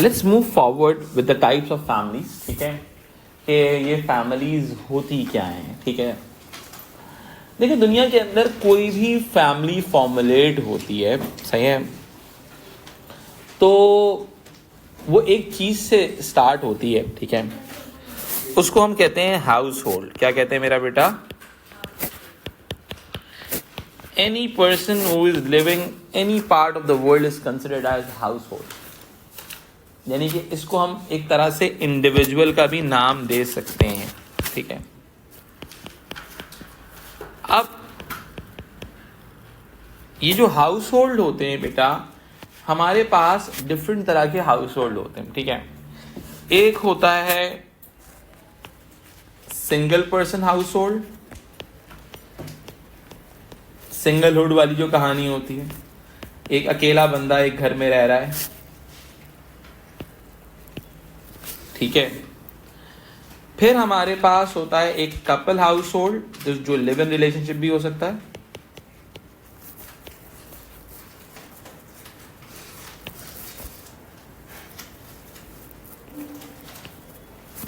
Let's move forward with the types of families, ठीक है, कि ये फैमिलीज होती क्या हैं, ठीक है। देखिए दुनिया के अंदर कोई भी फैमिली फॉर्मुलेट होती है, सही है, तो वो एक चीज से स्टार्ट होती है, ठीक है, उसको हम कहते हैं हाउस होल्ड। क्या कहते हैं मेरा बेटा? Any person who is living any part of the world is considered as household. यानी कि इसको हम एक तरह से इंडिविजुअल का भी नाम दे सकते हैं, ठीक है। अब ये जो हाउस होल्ड होते हैं बेटा, हमारे पास डिफरेंट तरह के हाउस होल्ड होते हैं, ठीक है। एक होता है single person house hold, singlehood वाली जो कहानी होती है, एक अकेला बंदा एक घर में रह रहा है, ठीक है। फिर हमारे पास होता है एक कपल हाउस होल्ड, जो लिव इन रिलेशनशिप भी हो सकता है,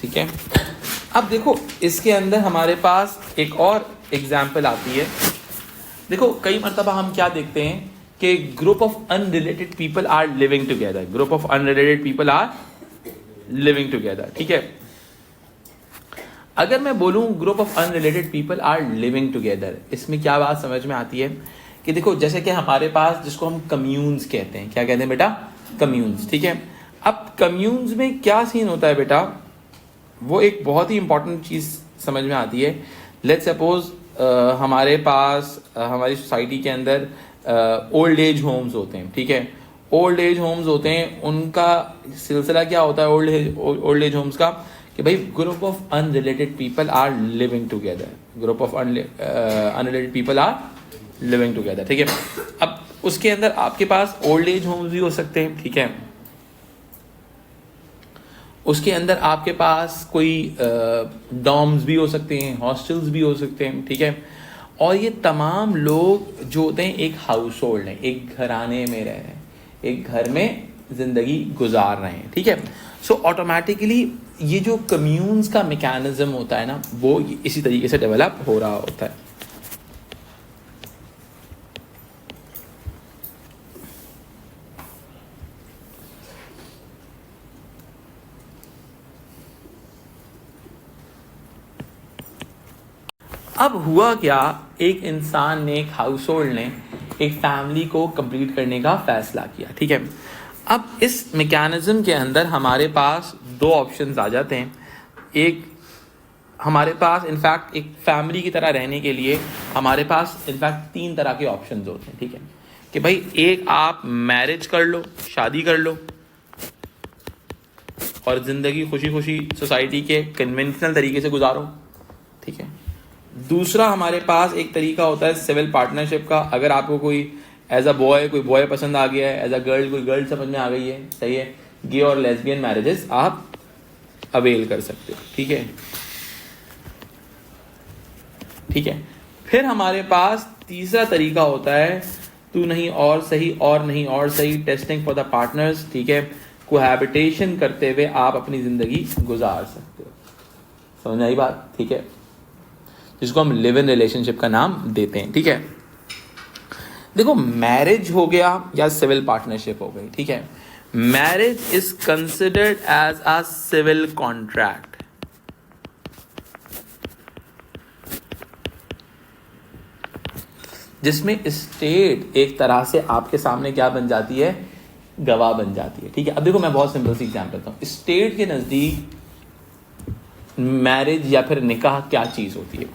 ठीक है। अब देखो इसके अंदर हमारे पास एक और एग्जाम्पल आती है। देखो कई मर्तबा हम क्या देखते हैं कि group of unrelated people are living together, group of unrelated people are living together, ठीक है। अगर मैं बोलूं group of unrelated people are living together, इसमें क्या बात समझ में आती है कि देखो जैसे कि हमारे पास जिसको हम कम्यून्स कहते हैं, क्या कहते हैं बेटा? कम्यून्स, ठीक है। अब कम्यून्स में क्या सीन होता है बेटा, वो एक बहुत ही इंपॉर्टेंट चीज समझ में आती है। लेट्स सपोज हमारे पास हमारी सोसाइटी के अंदर ओल्ड एज होम्स होते हैं, ठीक है। ओल्ड एज होम्स होते हैं, उनका सिलसिला क्या होता है ओल्ड एज होम्स का, कि भाई group of unrelated people are living together, group of unrelated people are living together, ठीक है। अब उसके अंदर आपके पास ओल्ड एज होम्स भी हो सकते हैं, ठीक है। उसके अंदर आपके पास कोई डॉम्स भी हो सकते हैं, हॉस्टल्स भी हो सकते हैं, ठीक है। और ये तमाम लोग जो होते हैं एक हाउस होल्ड है, एक घराने में रह रहे हैं, एक घर में जिंदगी गुजार रहे हैं, ठीक है। सो ऑटोमेटिकली ये जो कम्यून्स का मैकेनिज्म होता है ना, वो इसी तरीके से डेवलप हो रहा होता है। अब हुआ क्या, एक इंसान ने, एक हाउस होल्ड ने एक फैमिली को कंप्लीट करने का फैसला किया, ठीक है। अब इस मैकेनिज्म के अंदर हमारे पास दो ऑप्शंस आ जाते हैं। एक हमारे पास इनफैक्ट एक फैमिली की तरह रहने के लिए हमारे पास इनफैक्ट तीन तरह के ऑप्शंस होते हैं, ठीक है। कि भाई एक आप मैरिज कर लो, शादी कर लो और जिंदगी खुशी खुशी सोसाइटी के कन्वेंशनल तरीके से गुजारो, ठीक है। दूसरा हमारे पास एक तरीका होता है सिविल पार्टनरशिप का। अगर आपको कोई एज अ बॉय कोई बॉय पसंद आ गया है, एज अ गर्ल कोई गर्ल समझ में आ गई है, सही है, गे और लेस्बियन मैरिजेस आप अवेल कर सकते हो, ठीक है, ठीक है। फिर हमारे पास तीसरा तरीका होता है तू नहीं और सही और नहीं और सही, टेस्टिंग फॉर द पार्टनर्स, ठीक है। कोहैबिटेशन करते हुए आप अपनी जिंदगी गुजार सकते हो। समझ में आई बात? ठीक है, जिसको हम लिव इन रिलेशनशिप का नाम देते हैं, ठीक है। देखो मैरिज हो गया या सिविल पार्टनरशिप हो गई, ठीक है। Marriage is considered as a civil contract, जिसमें स्टेट एक तरह से आपके सामने क्या बन जाती है, गवाह बन जाती है, ठीक है। अब देखो मैं बहुत सिंपल सी एग्जांपल देता हूं। स्टेट के नजदीक मैरिज या फिर निकाह क्या चीज होती है?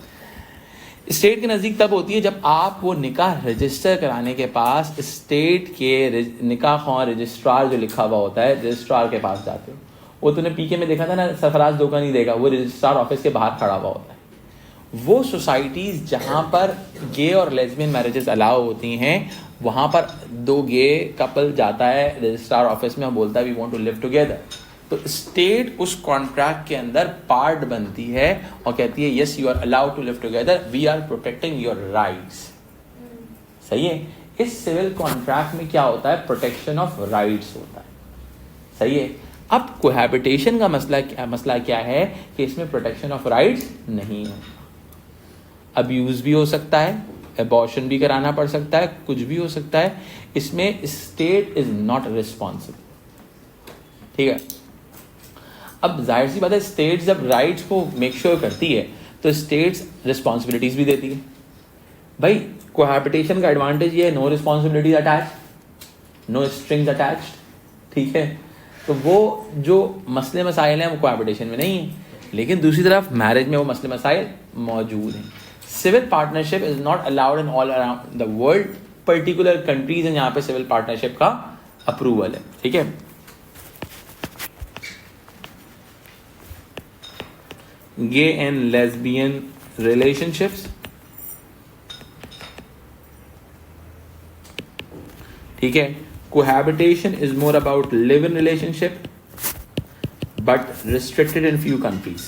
स्टेट के नज़दीक तब होती है जब आप वो निकाह रजिस्टर कराने के पास स्टेट के निकाह खां रजिस्ट्रार जो लिखा हुआ होता है, रजिस्ट्रार के पास जाते हो। वो तूने पीके में देखा था ना, सरफराज धोखा नहीं देगा, वो रजिस्ट्रार ऑफिस के बाहर खड़ा हुआ होता है। वो सोसाइटीज़ जहाँ पर गे और लेस्बियन मैरिजेस अलाउ होती हैं, वहाँ पर दो गे कपल जाता है रजिस्ट्रार ऑफिस में और बोलता है we want to live together. तो स्टेट उस कॉन्ट्रैक्ट के अंदर पार्ट बनती है और कहती है yes you are allowed to live together, we are protecting your rights. सही है। इस सिविल कॉन्ट्रैक्ट में क्या होता है, प्रोटेक्शन ऑफ राइट्स होता है। सही है। अब कोहैबिटेशन का मसला क्या है कि इसमें प्रोटेक्शन ऑफ राइट्स नहीं है, अब्यूज भी हो सकता है, एबॉर्शन भी कराना पड़ सकता है, कुछ भी हो सकता है, इसमें स्टेट इज नॉट रिस्पॉन्सिबल। ठीक है, अब जाहिर सी बात है स्टेट जब राइट्स को मेक श्योर करती है तो स्टेट्स रिस्पॉन्सिबिलिटीज भी देती है। भाई कोहैबिटेशन का एडवांटेज ये है, no responsibilities attach, no strings attached. ठीक है, तो वो जो मसले मसाइल हैं वो कोहैबिटेशन में नहीं है, लेकिन दूसरी तरफ मैरिज में वो मसले मसाइल मौजूद हैं। Civil partnership is not allowed in all around the world, particular countries हैं जहां पे सिविल पार्टनरशिप का अप्रूवल है। ठीक है, गे एंड लेस्बियन रिलेशनशिप्स, ठीक है, cohabitation is more about live in relationship but restricted in few countries.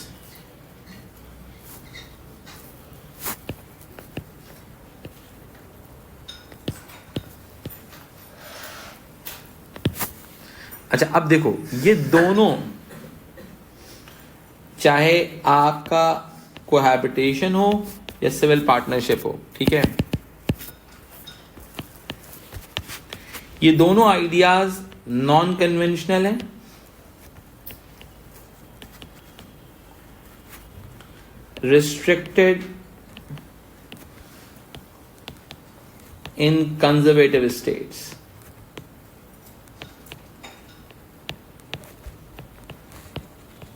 अच्छा, अब देखो ये दोनों, चाहे आपका कोहैबिटेशन हो या सिविल पार्टनरशिप हो, ठीक है, ये दोनों आइडियाज नॉन कन्वेंशनल हैं, रिस्ट्रिक्टेड इन कंजर्वेटिव स्टेट्स।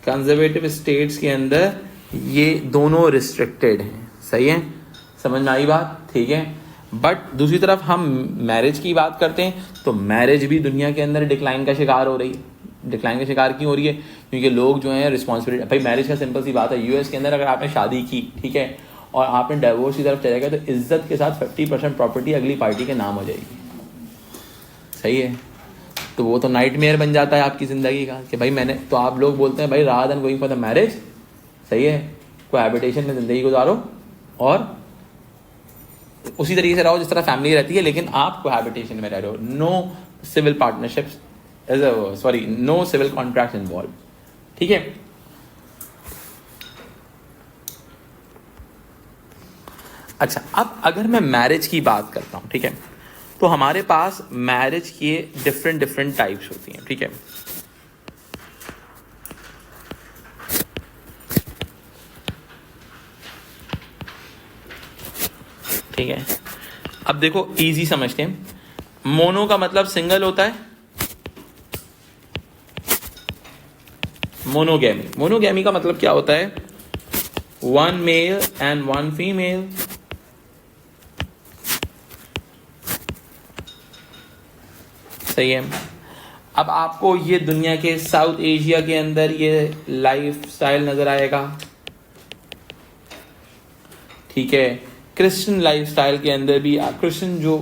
कंजर्वेटिव स्टेट्स के अंदर ये दोनों रिस्ट्रिक्टेड हैं। सही है, समझ में आई बात? ठीक है, बट दूसरी तरफ हम मैरिज की बात करते हैं तो मैरिज भी दुनिया के अंदर डिक्लाइन का शिकार हो रही है। डिक्लाइन का शिकार क्यों हो रही है? क्योंकि लोग जो हैं रिस्पॉन्सिबिलिटी, भाई मैरिज का सिंपल सी बात है, यूएस के अंदर अगर आपने शादी की, ठीक है, और आपने डिवोर्स की तरफ चले गए तो इज्जत के साथ 50% प्रॉपर्टी अगली पार्टी के नाम हो जाएगी। सही है, तो वो तो नाइटमेयर बन जाता है आपकी ज़िंदगी का कि भाई मैंने, तो आप लोग बोलते हैं भाई rather than going for the marriage, सही है, कोहैबिटेशन में ज़िंदगी गुजारो और उसी तरीके से रहो जिस तरह फैमिली रहती है, लेकिन आप कोहैबिटेशन में रह रहे हो। No civil partnerships, sorry, no civil contracts involve. ठीक है, अच्छा, अब अगर मैं मैरिज की बात करता हूं, ठीक है, तो हमारे पास मैरिज की डिफरेंट टाइप्स होती हैं। ठीक है, ठीक है, अब देखो इजी समझते हैं। मोनो का मतलब सिंगल होता है, मोनोगैमी। मोनोगैमी का मतलब क्या होता है? One male and one female, सही है। अब आपको ये दुनिया के साउथ एशिया के अंदर ये लाइफ स्टाइल नजर आएगा, ठीक है। क्रिश्चियन लाइफ स्टाइल के अंदर भी, क्रिश्चियन जो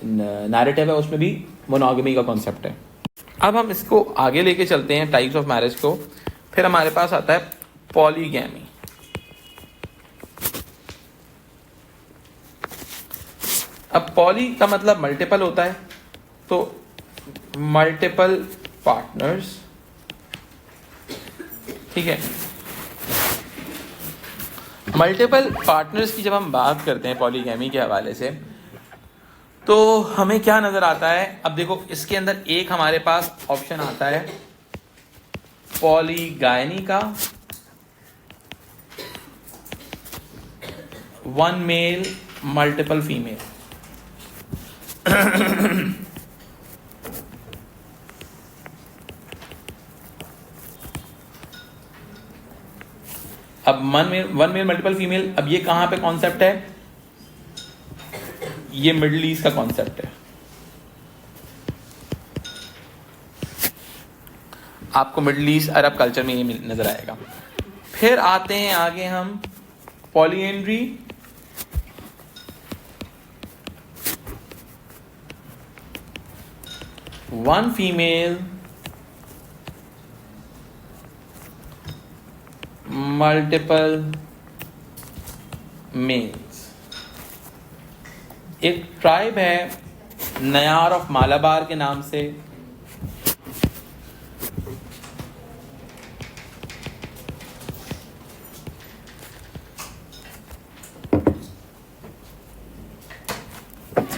नैरेटिव है उसमें भी मोनोगमी का कॉन्सेप्ट है। अब हम इसको आगे लेके चलते हैं टाइप्स ऑफ मैरिज को, फिर हमारे पास आता है पॉलीगैमी। अब पॉली का मतलब मल्टीपल होता है, तो मल्टीपल पार्टनर्स, ठीक है। मल्टीपल पार्टनर्स की जब हम बात करते हैं पॉलीगैमी के हवाले से, तो हमें क्या नजर आता है? अब देखो इसके अंदर एक हमारे पास ऑप्शन आता है पॉलीगायनी का, वन मेल मल्टीपल फीमेल। अब वन मेल मल्टीपल फीमेल, अब ये कहां पे कॉन्सेप्ट है? ये मिडिल ईस्ट का कॉन्सेप्ट है। आपको मिडिल ईस्ट अरब कल्चर में ये नजर आएगा। फिर आते हैं आगे हम polyandry, one female multiple males. एक ट्राइब है नयार ऑफ मालाबार के नाम से,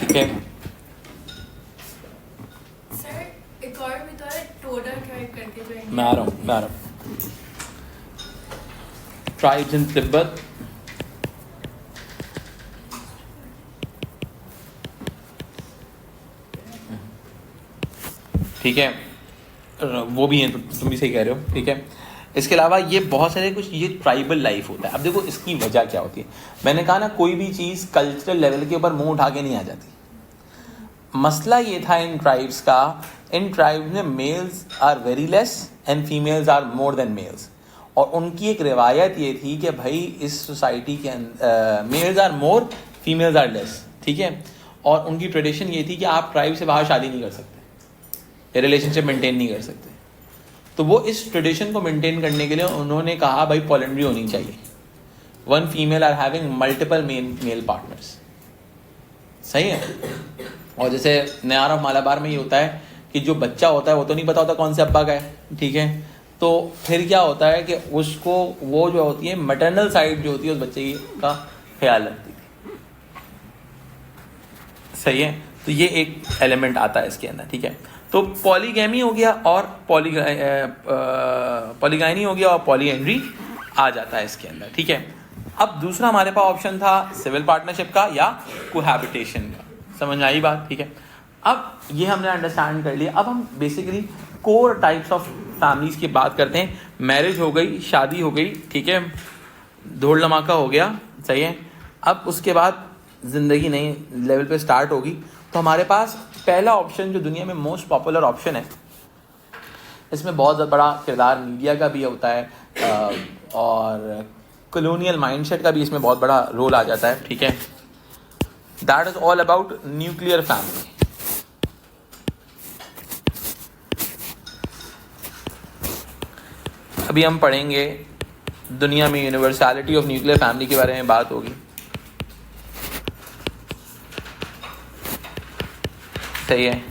ठीक है। सर एक और भी तो है, टोडर ट्राइब करके जो मैं आ रहा हूँ। ट्राइब्स इन तिब्बत, ठीक है, वो भी हैं, तो तुम भी सही कह रहे हो, ठीक है। इसके अलावा ये बहुत सारे कुछ ये ट्राइबल लाइफ होता है। अब देखो इसकी वजह क्या होती है, मैंने कहा ना कोई भी चीज़ कल्चरल लेवल के ऊपर मुंह उठा के नहीं आ जाती। मसला ये था इन ट्राइब्स का, इन ट्राइब्स में males are very less and females are more than males. और उनकी एक रिवायत ये थी कि भाई इस सोसाइटी के अंदर males are more, females are less, ठीक है। और उनकी ट्रेडिशन ये थी कि आप ट्राइब से बाहर शादी नहीं कर सकते, रिलेशनशिप मेंटेन नहीं कर सकते। तो वो इस ट्रेडिशन को मेंटेन करने के लिए उन्होंने कहा भाई पॉलिंड्री होनी चाहिए, one female are having multiple male partners, सही है। और जैसे नयार ऑफ मालाबार में ये होता है कि जो बच्चा होता है वो तो नहीं पता होता कौन से अब्बा का है, ठीक है। तो फिर क्या होता है कि उसको वो जो होती है मैटरनल साइड जो होती है उस बच्चे का ख्याल रखती है, सही है। तो ये एक एलिमेंट आता है इसके अंदर, ठीक है। तो पॉलीगैमी हो गया और पॉलीगाइनी हो गया और पॉलीएंड्री आ जाता है इसके अंदर, ठीक है। अब दूसरा हमारे पास ऑप्शन था सिविल पार्टनरशिप का या कोहैबिटेशन का, समझ आई बात, ठीक है। अब ये हमने अंडरस्टैंड कर लिया। अब हम basically core types of families की बात करते हैं। मैरिज हो गई, शादी हो गई, ठीक है, धूल धमाका हो गया, सही है। अब उसके बाद ज़िंदगी नई लेवल पे स्टार्ट होगी। तो हमारे पास पहला ऑप्शन जो दुनिया में मोस्ट पॉपुलर ऑप्शन है, इसमें बहुत बड़ा किरदार मीडिया का भी होता है और कॉलोनियल माइंडसेट का भी इसमें बहुत बड़ा रोल आ जाता है, ठीक है। That is all about nuclear family. अभी हम पढ़ेंगे दुनिया में यूनिवर्सैलिटी ऑफ न्यूक्लियर फैमिली के बारे में बात होगी, सही है।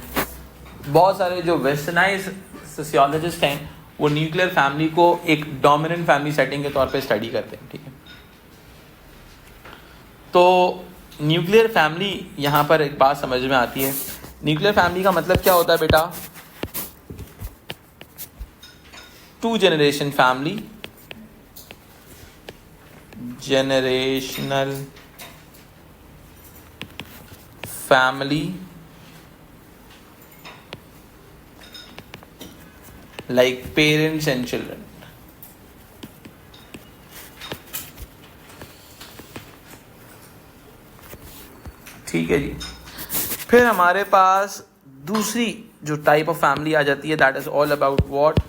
बहुत सारे जो वेस्टर्नाइज सोशियोलॉजिस्ट हैं वो न्यूक्लियर फैमिली को एक डोमिनेंट फैमिली सेटिंग के तौर पे स्टडी करते हैं, ठीक है। तो न्यूक्लियर फैमिली यहाँ पर एक बात समझ में आती है। न्यूक्लियर फैमिली का मतलब क्या होता है बेटा? 2 generation family, generational family like parents and children. ठीक है जी। फिर हमारे पास दूसरी जो टाइप ऑफ फैमिली आ जाती है, that is all about what?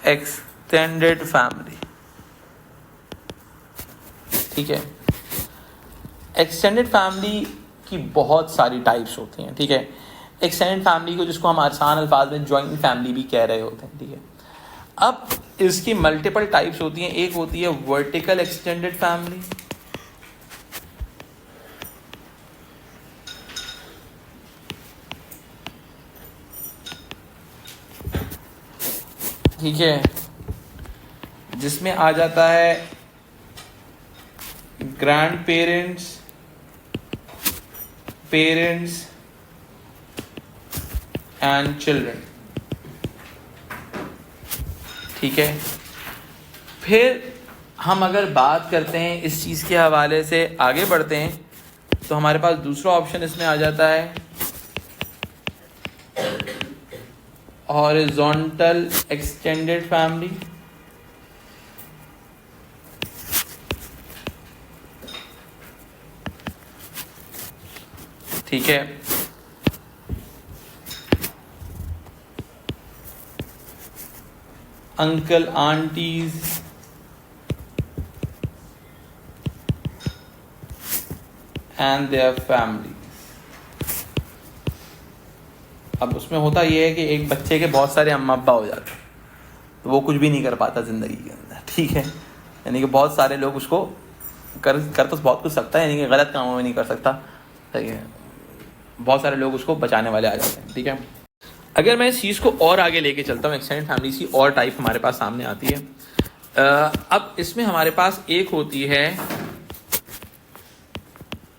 Extended family, ठीक है। एक्सटेंडेड फैमिली की बहुत सारी टाइप्स होती हैं, ठीक है। एक्सटेंडेड फैमिली को, जिसको हम आसान अल्फाज में जॉइंट फैमिली भी कह रहे होते हैं, ठीक है। अब इसकी मल्टीपल टाइप्स होती हैं। एक होती है वर्टिकल एक्सटेंडेड फैमिली, ठीक है, जिसमें आ जाता है grand parents, parents and children, ठीक है। फिर हम अगर बात करते हैं इस चीज़ के हवाले से आगे बढ़ते हैं, तो हमारे पास दूसरा ऑप्शन इसमें आ जाता है हॉरिजॉन्टल एक्सटेंडेड फैमिली, ठीक है। Uncle aunties and their family. अब उसमें होता यह है कि एक बच्चे के बहुत सारे अम्मा अब्बा हो जाते हैं, तो वो कुछ भी नहीं कर पाता जिंदगी के अंदर, ठीक है। यानी कि बहुत सारे लोग उसको कर तो बहुत कुछ सकता है, यानी कि गलत कामों में नहीं कर सकता, ठीक है। बहुत सारे लोग उसको बचाने वाले आ जाते हैं, ठीक है। अगर मैं इस चीज़ को और आगे लेके चलता हूँ, एक्सटेंडेड फैमिली की और टाइप हमारे पास सामने आती है। अब इसमें हमारे पास एक होती है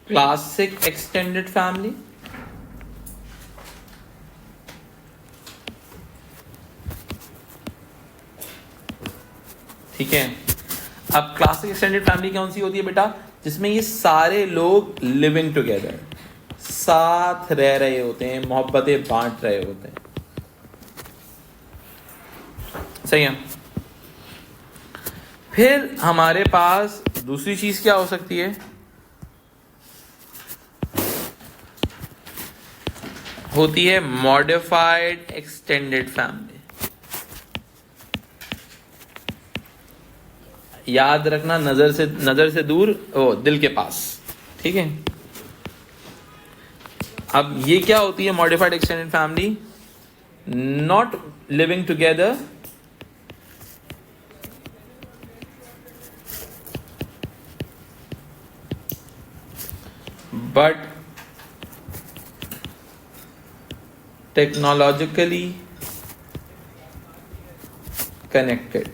क्लासिक एक्सटेंडेड फैमिली, ठीक है। अब क्लासिक एक्सटेंडेड फैमिली कौन सी होती है बेटा? जिसमें ये सारे लोग लिविंग टुगेदर, साथ रह रहे होते हैं, मोहब्बतें बांट रहे होते हैं, सही है। फिर हमारे पास दूसरी चीज क्या हो सकती है? होती है मॉडिफाइड एक्सटेंडेड फैमिली। याद रखना, नजर से दूर, दिल के पास, ठीक है। अब ये क्या होती है modified extended family? Not living together, but technologically connected,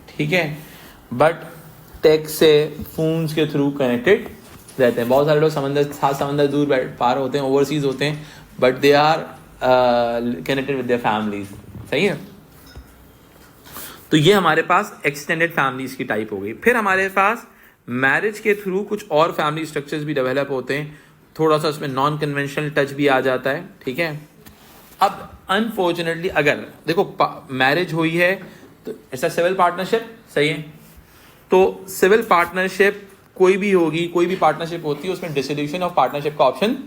ठीक है। बट टेक से, फोन्स के थ्रू कनेक्टेड रहते हैं। बहुत सारे लोग समंदर दूर पार होते हैं, ओवरसीज होते हैं, but they are connected with their families, सही है। तो ये हमारे पास एक्सटेंडेड फैमिलीज की टाइप हो गई। फिर हमारे पास मैरिज के थ्रू कुछ और फैमिली स्ट्रक्चर्स भी डेवलप होते हैं, थोड़ा सा उसमें नॉन कन्वेंशनल टच भी आ जाता है, ठीक है। अब अनफॉर्चुनेटली अगर देखो मैरिज हुई है तो ऐसा सिविल पार्टनरशिप, सही है। तो सिविल पार्टनरशिप कोई भी होगी, कोई भी पार्टनरशिप होती है, उसमें डिसोल्यूशन ऑफ पार्टनरशिप का ऑप्शन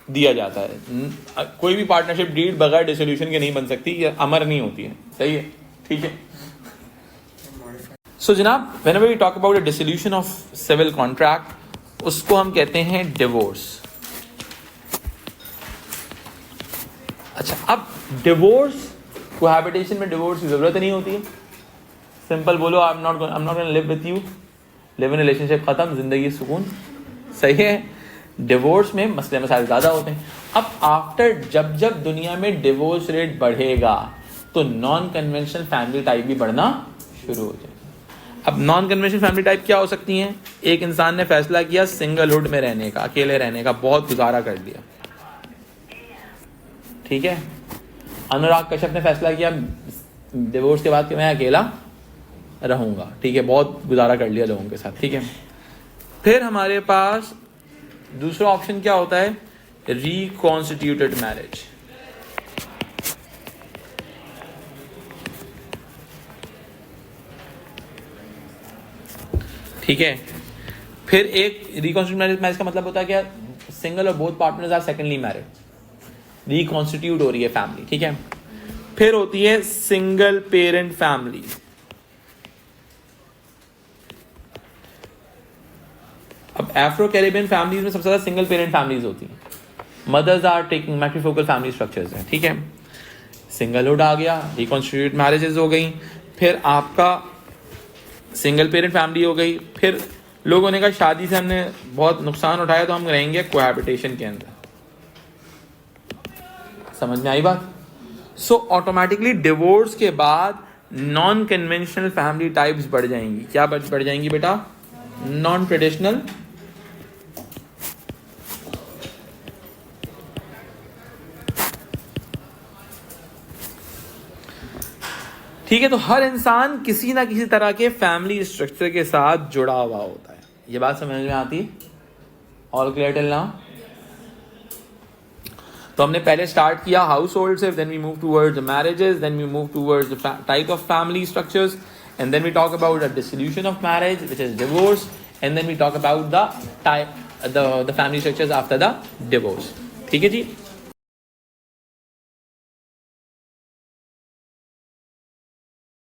दिया जाता है। कोई भी पार्टनरशिप डीड बगैर डिसोल्यूशन के नहीं बन सकती, ये अमर नहीं होती है, सही है, ठीक है। सो जनाब, whenever we talk about the dissolution of civil contract, उसको हम कहते हैं डिवोर्स। अच्छा, अब डिवोर्स, कोहैबिटेशन में डिवोर्स की जरूरत नहीं होती है। सिंपल बोलो, I am not gonna live with you, live in relationship खत्म, जिंदगी सुकून, सही है। डिवोर्स में मसले मसाइल ज्यादा होते हैं। अब आफ्टर जब दुनिया में डिवोर्स रेट बढ़ेगा तो नॉन कन्वेंशनल फैमिली टाइप भी बढ़ना शुरू हो जाए। अब नॉन कन्वेंशनल फैमिली टाइप क्या हो सकती हैं? एक इंसान ने फैसला किया सिंगलहुड में रहने का, अकेले रहने का, बहुत गुजारा कर लिया, ठीक है। अनुराग कश्यप ने फैसला किया डिवोर्स के बाद कि मैं अकेला रहूंगा, ठीक है, बहुत गुजारा कर लिया लोगों के साथ, ठीक है। फिर हमारे पास दूसरा ऑप्शन क्या होता है? रिकॉन्स्टिट्यूटेड मैरिज, ठीक है। फिर एक रिकॉन्स्टिट्यूटेड मैरिज का मतलब होता है क्या? सिंगल और both partners are secondly married, reconstitute हो रही है फैमिली, ठीक है। फिर होती है सिंगल पेरेंट फैमिली, अब एफ्रो कैरिबियन फैमिलीज में सबसे ज्यादा सिंगल पेरेंट फैमिलीज होती हैं। Mothers are taking matrifocal family structures हैं, ठीक है। सिंगलहुड आ गया, रिकॉन्स्टिट्यूट मैरिजेस हो गई, फिर आपका सिंगल पेरेंट फैमिली हो गई। फिर लोगों ने कहा शादी से हमने बहुत नुकसान उठाया तो हम रहेंगे कोहैबिटेशन के अंदर। समझ में आई बात? सो ऑटोमेटिकली डिवोर्स के बाद नॉन कन्वेंशनल फैमिली टाइप्स बढ़ जाएंगी। क्या बढ़ जाएंगी बेटा? नॉन ट्रेडिशनल, ठीक है। तो हर इंसान किसी ना किसी तरह के फैमिली स्ट्रक्चर के साथ जुड़ा हुआ होता है। ये बात समझ में आती है? All clear till now? तो हमने पहले स्टार्ट किया हाउस होल्ड से, then we move towards marriages, then we move towards the type of family structures, and then we talk about the dissolution of marriage which is divorce, and then we talk about the family structures after the divorce, ठीक है जी।